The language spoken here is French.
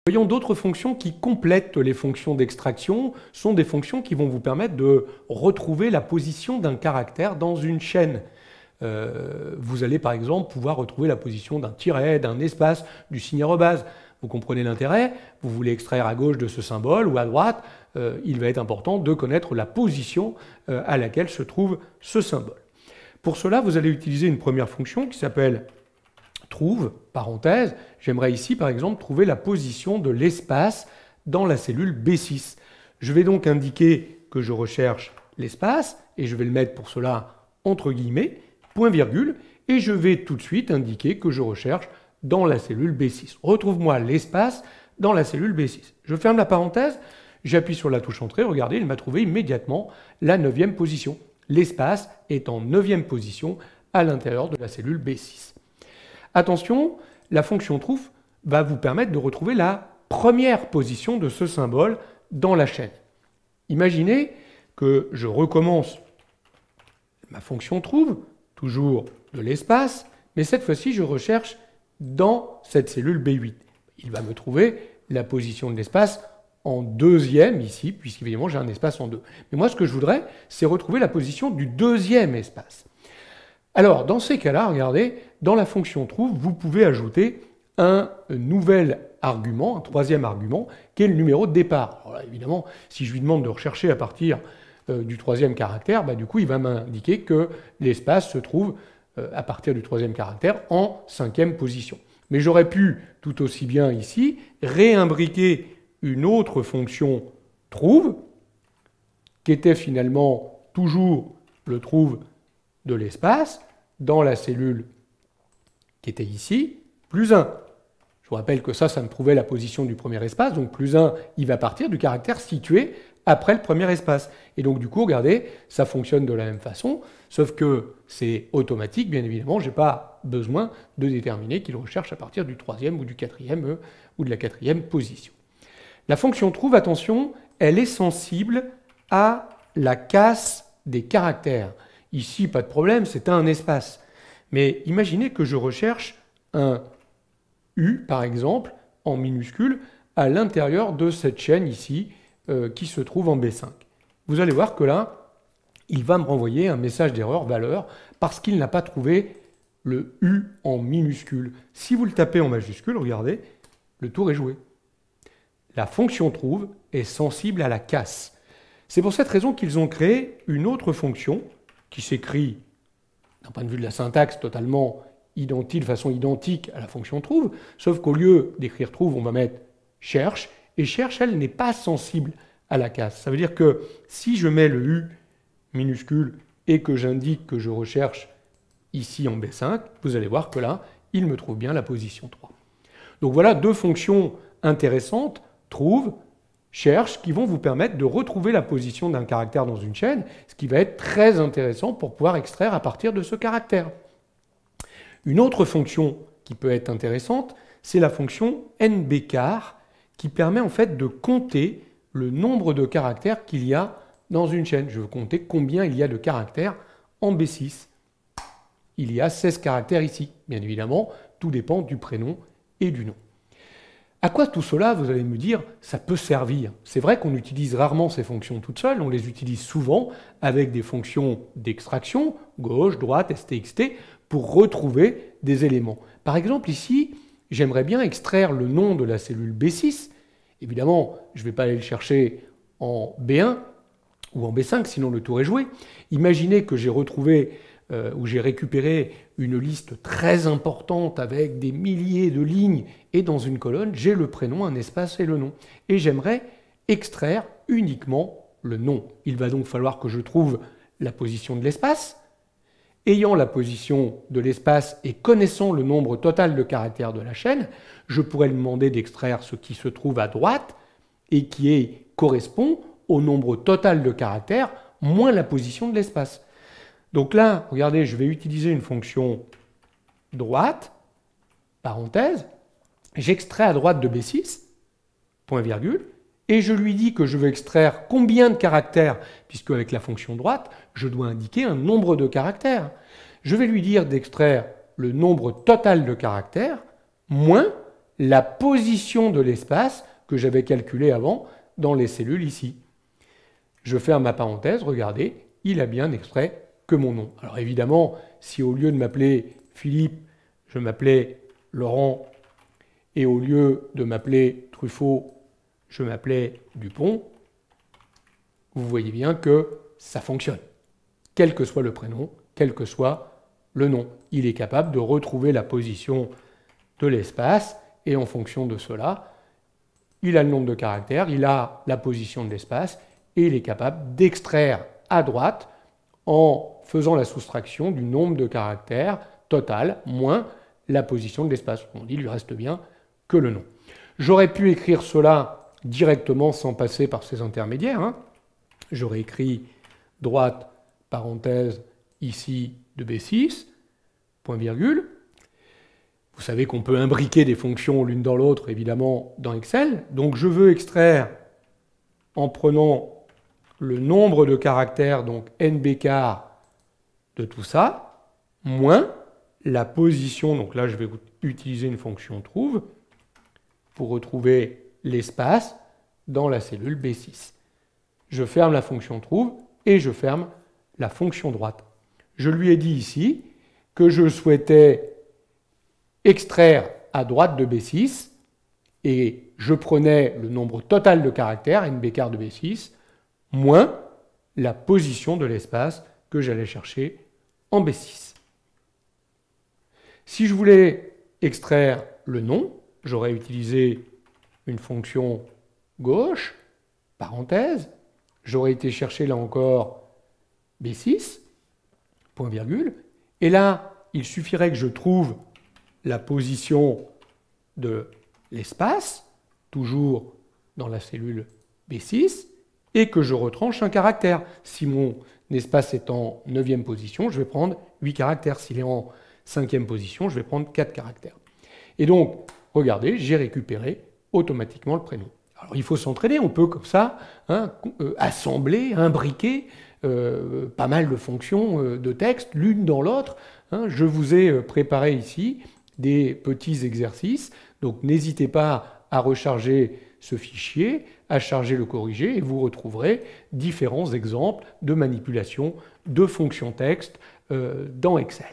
Voyons d'autres fonctions qui complètent les fonctions d'extraction, sont des fonctions qui vont vous permettre de retrouver la position d'un caractère dans une chaîne. Vous allez par exemple pouvoir retrouver la position d'un tiret, d'un espace, du signe arrobase. Vous comprenez l'intérêt, vous voulez extraire à gauche de ce symbole ou à droite, il va être important de connaître la position à laquelle se trouve ce symbole. Pour cela, vous allez utiliser une première fonction qui s'appelle trouve, parenthèse. J'aimerais ici par exemple trouver la position de l'espace dans la cellule B6. Je vais donc indiquer que je recherche l'espace, et je vais le mettre pour cela entre guillemets, point virgule, et je vais tout de suite indiquer que je recherche dans la cellule B6. Retrouve-moi l'espace dans la cellule B6. Je ferme la parenthèse, j'appuie sur la touche entrée, regardez, il m'a trouvé immédiatement la 9e position. L'espace est en 9e position à l'intérieur de la cellule B6. Attention, la fonction trouve va vous permettre de retrouver la première position de ce symbole dans la chaîne. Imaginez que je recommence ma fonction trouve, toujours de l'espace, mais cette fois-ci je recherche dans cette cellule B8. Il va me trouver la position de l'espace en 2e ici, puisqu'évidemment j'ai un espace en 2. Mais moi ce que je voudrais, c'est retrouver la position du 2e espace. Alors dans ces cas-là, regardez, dans la fonction trouve, vous pouvez ajouter un nouvel argument, un 3e argument, qui est le numéro de départ. Alors là, évidemment, si je lui demande de rechercher à partir du 3e caractère, du coup il va m'indiquer que l'espace se trouve à partir du 3e caractère en 5e position. Mais j'aurais pu tout aussi bien ici réimbriquer une autre fonction trouve, qui était finalement toujours le trouve de l'espace, dans la cellule qui était ici, plus 1. Je vous rappelle que ça me trouvait la position du premier espace, donc plus 1, il va partir du caractère situé après le premier espace. Et donc du coup, regardez, ça fonctionne de la même façon, sauf que c'est automatique, bien évidemment, je n'ai pas besoin de déterminer qu'il recherche à partir du 3e ou du 4e ou de la 4e position. La fonction trouve, attention, elle est sensible à la casse des caractères. Ici, pas de problème, c'est un espace. Mais imaginez que je recherche un U, par exemple, en minuscule, à l'intérieur de cette chaîne ici, qui se trouve en B5. Vous allez voir que là, il va me renvoyer un message d'erreur valeur parce qu'il n'a pas trouvé le U en minuscule. Si vous le tapez en majuscule, regardez, le tour est joué. La fonction trouve est sensible à la casse. C'est pour cette raison qu'ils ont créé une autre fonction qui s'écrit, d'un point de vue de la syntaxe, totalement identique, de façon identique à la fonction trouve, sauf qu'au lieu d'écrire trouve, on va mettre cherche, et cherche, elle, n'est pas sensible à la casse. Ça veut dire que si je mets le U minuscule et que j'indique que je recherche ici en B5, vous allez voir que là, il me trouve bien la position 3. Donc voilà deux fonctions intéressantes, trouve, cherche, qui vont vous permettre de retrouver la position d'un caractère dans une chaîne, ce qui va être très intéressant pour pouvoir extraire à partir de ce caractère. Une autre fonction qui peut être intéressante, c'est la fonction nbcar, qui permet en fait de compter le nombre de caractères qu'il y a dans une chaîne. Je veux compter combien il y a de caractères en B6. Il y a 16 caractères ici. Bien évidemment, tout dépend du prénom et du nom. À quoi tout cela, vous allez me dire, ça peut servir? C'est vrai qu'on utilise rarement ces fonctions toutes seules, on les utilise souvent avec des fonctions d'extraction, gauche, droite, STXT, pour retrouver des éléments. Par exemple, ici, j'aimerais bien extraire le nom de la cellule B6. Évidemment, je ne vais pas aller le chercher en B1 ou en B5, sinon le tour est joué. Imaginez que j'ai retrouvé où j'ai récupéré une liste très importante avec des milliers de lignes, et dans une colonne, j'ai le prénom, un espace et le nom. Et j'aimerais extraire uniquement le nom. Il va donc falloir que je trouve la position de l'espace. Ayant la position de l'espace et connaissant le nombre total de caractères de la chaîne, je pourrais lui demander d'extraire ce qui se trouve à droite et qui correspond au nombre total de caractères moins la position de l'espace. Donc là, regardez, je vais utiliser une fonction droite, parenthèse, j'extrais à droite de B6, point virgule, et je lui dis que je veux extraire combien de caractères, puisque avec la fonction droite, je dois indiquer un nombre de caractères. Je vais lui dire d'extraire le nombre total de caractères moins la position de l'espace que j'avais calculé avant dans les cellules ici. Je ferme ma parenthèse, regardez, il a bien extrait que mon nom. Alors évidemment, si au lieu de m'appeler Philippe, je m'appelais Laurent, et au lieu de m'appeler Truffaut, je m'appelais Dupont, vous voyez bien que ça fonctionne. Quel que soit le prénom, quel que soit le nom. Il est capable de retrouver la position de l'espace, et en fonction de cela, il a le nombre de caractères, il a la position de l'espace, et il est capable d'extraire à droite en faisant la soustraction du nombre de caractères total moins la position de l'espace. On dit, il lui reste bien que le nom. J'aurais pu écrire cela directement sans passer par ces intermédiaires. Hein. J'aurais écrit droite, parenthèse, ici de B6, point virgule. Vous savez qu'on peut imbriquer des fonctions l'une dans l'autre, évidemment, dans Excel. Donc je veux extraire, en prenant le nombre de caractères, donc NB car de tout ça, moins la position, donc là je vais utiliser une fonction trouve, pour retrouver l'espace dans la cellule B6. Je ferme la fonction trouve et je ferme la fonction droite. Je lui ai dit ici que je souhaitais extraire à droite de B6 et je prenais le nombre total de caractères, NB car de B6, moins la position de l'espace que j'allais chercher en B6. Si je voulais extraire le nom, j'aurais utilisé une fonction gauche, parenthèse, j'aurais été chercher là encore B6, point virgule, et là, il suffirait que je trouve la position de l'espace, toujours dans la cellule B6, et que je retranche un caractère. Si mon espace est en 9e position, je vais prendre 8 caractères. S'il est en 5e position, je vais prendre 4 caractères. Et donc, regardez, j'ai récupéré automatiquement le prénom. Alors il faut s'entraîner, on peut comme ça assembler, imbriquer pas mal de fonctions de texte l'une dans l'autre. Je vous ai préparé ici des petits exercices, donc n'hésitez pas à recharger ce fichier, à charger le corriger, et vous retrouverez différents exemples de manipulation de fonctions texte dans Excel.